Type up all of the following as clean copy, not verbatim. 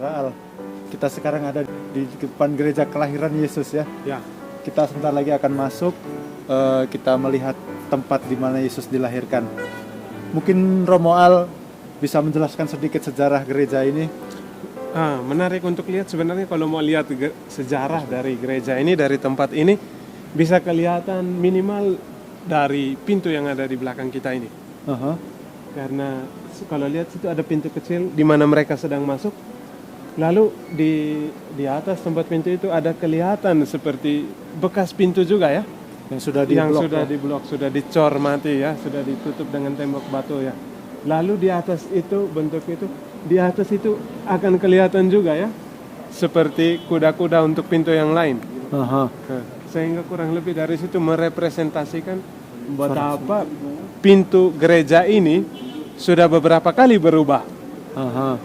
Saudara Al, kita sekarang ada di depan gereja kelahiran Yesus ya. Ya, Kita sebentar lagi akan masuk, kita melihat tempat di mana Yesus dilahirkan. Mungkin Romo Al bisa menjelaskan sedikit sejarah gereja ini. menarik untuk lihat sebenarnya kalau mau lihat sejarah dari gereja ini, dari tempat ini, bisa kelihatan minimal dari pintu yang ada di belakang kita ini. Karena kalau lihat situ ada pintu kecil di mana mereka sedang masuk. Lalu di atas tempat pintu itu ada kelihatan seperti bekas pintu juga ya. Yang sudah diblok, sudah dicor mati ya, sudah ditutup dengan tembok batu ya. Lalu di atas itu bentuk itu, di atas itu akan kelihatan juga ya, seperti kuda-kuda untuk pintu yang lain. Nah, sehingga kurang lebih dari situ merepresentasikan betapa pintu gereja ini sudah beberapa kali berubah.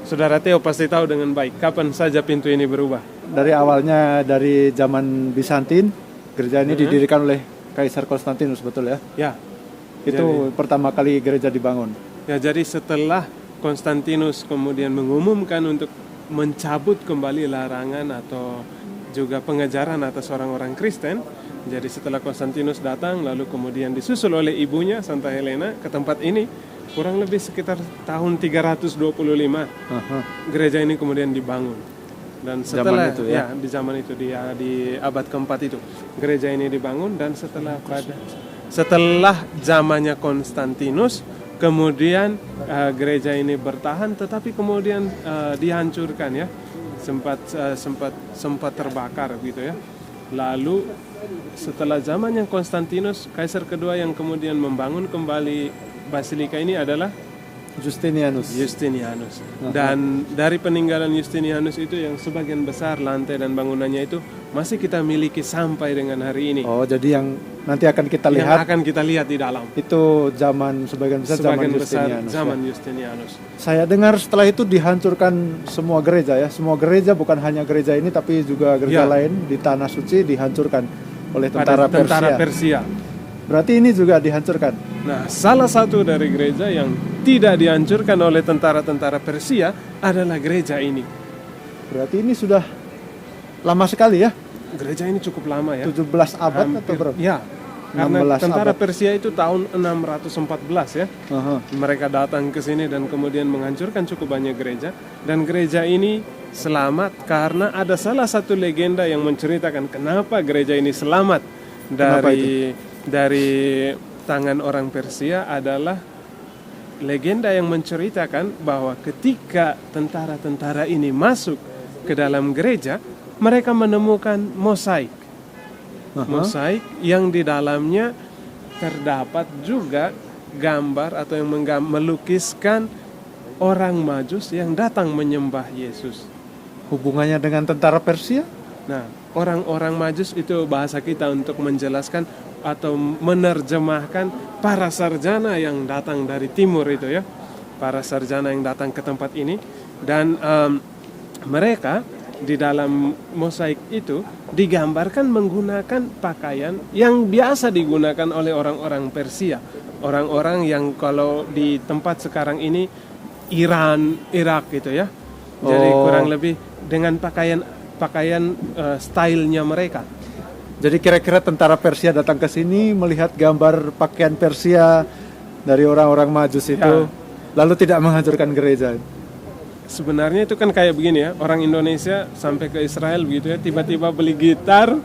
Saudara Theo pasti tahu dengan baik kapan saja pintu ini berubah. Dari awalnya dari zaman Bizantin, gereja ini didirikan oleh Kaisar Konstantinus, betul ya? Ya. Itu pertama kali gereja dibangun. Ya, jadi setelah Konstantinus kemudian mengumumkan untuk mencabut kembali larangan atau juga pengejaran atas orang-orang Kristen. Jadi setelah Konstantinus datang, lalu kemudian disusul oleh ibunya Santa Helena ke tempat ini, kurang lebih sekitar tahun 325 gereja ini kemudian dibangun. Dan setelah itu, ya? di zaman itu di abad keempat itu gereja ini dibangun. Dan setelah zamannya Konstantinus, kemudian gereja ini bertahan, tetapi kemudian dihancurkan ya, sempat terbakar gitu ya. Lalu setelah zamannya Konstantinus, kaisar kedua yang kemudian membangun kembali basilika ini adalah Justinianus. Dan dari peninggalan Justinianus itu yang sebagian besar lantai dan bangunannya itu masih kita miliki sampai dengan hari ini. Oh, jadi yang nanti akan kita lihat. Yang akan kita lihat di dalam. Itu sebagian besar zaman Justinianus. Saya dengar setelah itu dihancurkan semua gereja ya. Semua gereja, bukan hanya gereja ini tapi juga gereja lain di Tanah Suci dihancurkan oleh tentara Persia. Berarti ini juga dihancurkan. Nah, salah satu dari gereja yang tidak dihancurkan oleh tentara-tentara Persia adalah gereja ini. Berarti ini sudah lama sekali ya? Gereja ini cukup lama ya. 17 abad atau berapa? Ya, karena tentara Persia itu tahun 614 ya. Mereka datang ke sini dan kemudian menghancurkan cukup banyak gereja. Dan gereja ini selamat karena ada salah satu legenda yang menceritakan kenapa gereja ini selamat dari tangan orang Persia. Adalah legenda yang menceritakan bahwa ketika tentara-tentara ini masuk ke dalam gereja, mereka menemukan mosaik yang di dalamnya terdapat juga gambar atau yang melukiskan orang Majus yang datang menyembah Yesus. Hubungannya dengan tentara Persia? Nah, orang-orang Majus itu bahasa kita untuk menjelaskan atau menerjemahkan para sarjana yang datang dari timur itu ya, para sarjana yang datang ke tempat ini. Dan mereka di dalam mosaik itu digambarkan menggunakan pakaian yang biasa digunakan oleh orang-orang Persia, orang-orang yang kalau di tempat sekarang ini Iran, Irak gitu ya. Jadi kurang lebih dengan pakaian stylenya mereka. Jadi kira-kira tentara Persia datang ke sini melihat gambar pakaian Persia dari orang-orang Majus itu, lalu tidak menghancurkan gereja. Sebenarnya itu kan kayak begini ya, orang Indonesia sampai ke Israel begitu ya, tiba-tiba beli gitar,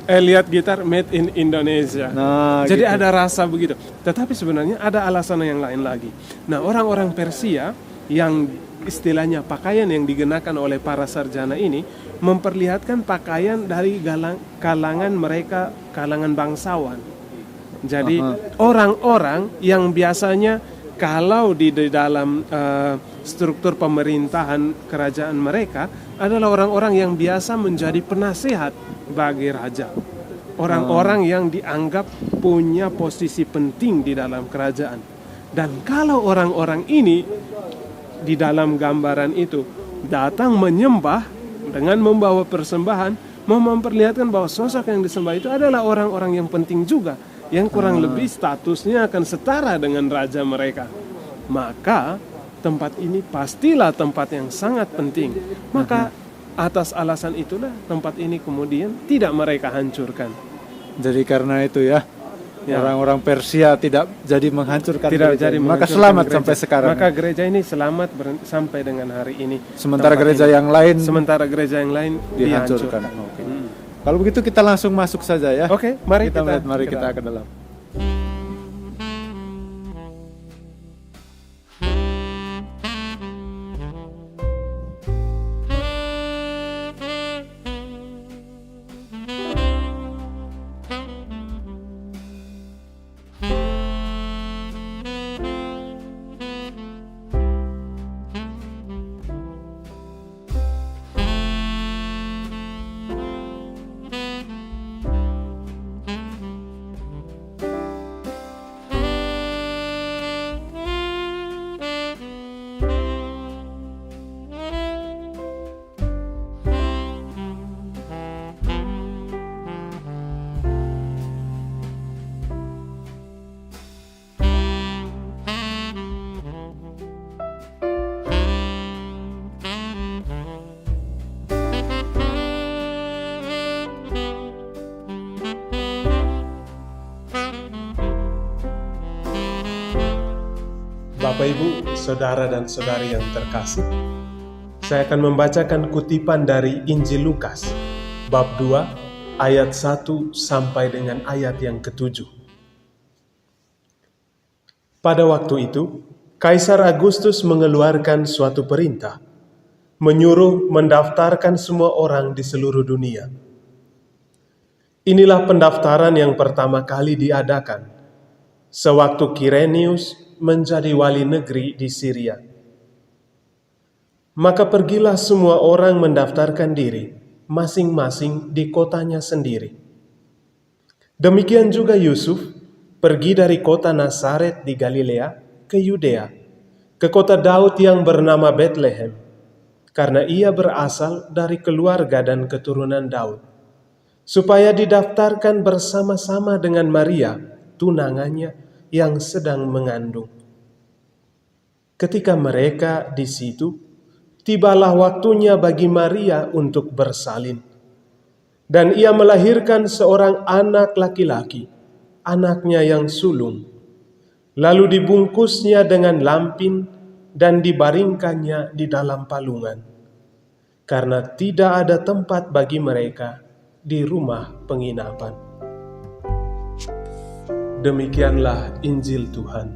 lihat gitar made in Indonesia. Nah, jadi gitu. Ada rasa begitu. Tetapi sebenarnya ada alasan yang lain lagi. Nah, orang-orang Persia yang istilahnya pakaian yang dikenakan oleh para sarjana ini memperlihatkan pakaian dari kalangan mereka, kalangan bangsawan. Jadi orang-orang yang biasanya kalau di dalam struktur pemerintahan kerajaan mereka adalah orang-orang yang biasa menjadi penasehat bagi raja. Orang-orang yang dianggap punya posisi penting di dalam kerajaan. Dan kalau orang-orang ini di dalam gambaran itu datang menyembah dengan membawa persembahan, memperlihatkan bahwa sosok yang disembah itu adalah orang-orang yang penting juga, yang kurang lebih statusnya akan setara dengan raja mereka. Maka tempat ini pastilah tempat yang sangat penting. Maka atas alasan itulah tempat ini kemudian tidak mereka hancurkan. Jadi karena itu ya, orang-orang Persia tidak jadi menghancurkan gereja. Maka selamat gereja sampai sekarang. Maka gereja ini selamat sampai dengan hari ini. Sementara gereja yang lain dihancurkan. Okay. Kalau begitu kita langsung masuk saja ya. Oke, mari kita ke dalam. Bapak, Ibu, Saudara dan Saudari yang terkasih, saya akan membacakan kutipan dari Injil Lukas, bab 2, ayat 1 sampai dengan ayat yang ke-7. Pada waktu itu, Kaisar Agustus mengeluarkan suatu perintah, menyuruh mendaftarkan semua orang di seluruh dunia. Inilah pendaftaran yang pertama kali diadakan, sewaktu Kirenius menjadi wali negeri di Syria. Maka pergilah semua orang mendaftarkan diri, masing-masing di kotanya sendiri. Demikian juga Yusuf pergi dari kota Nazaret di Galilea ke Yudea, ke kota Daud yang bernama Betlehem, karena ia berasal dari keluarga dan keturunan Daud, supaya didaftarkan bersama-sama dengan Maria, tunangannya, yang sedang mengandung. Ketika mereka di situ, tibalah waktunya bagi Maria untuk bersalin. Dan ia melahirkan seorang anak laki-laki, anaknya yang sulung. Lalu dibungkusnya dengan lampin dan dibaringkannya di dalam palungan, karena tidak ada tempat bagi mereka di rumah penginapan. Demikianlah Injil Tuhan.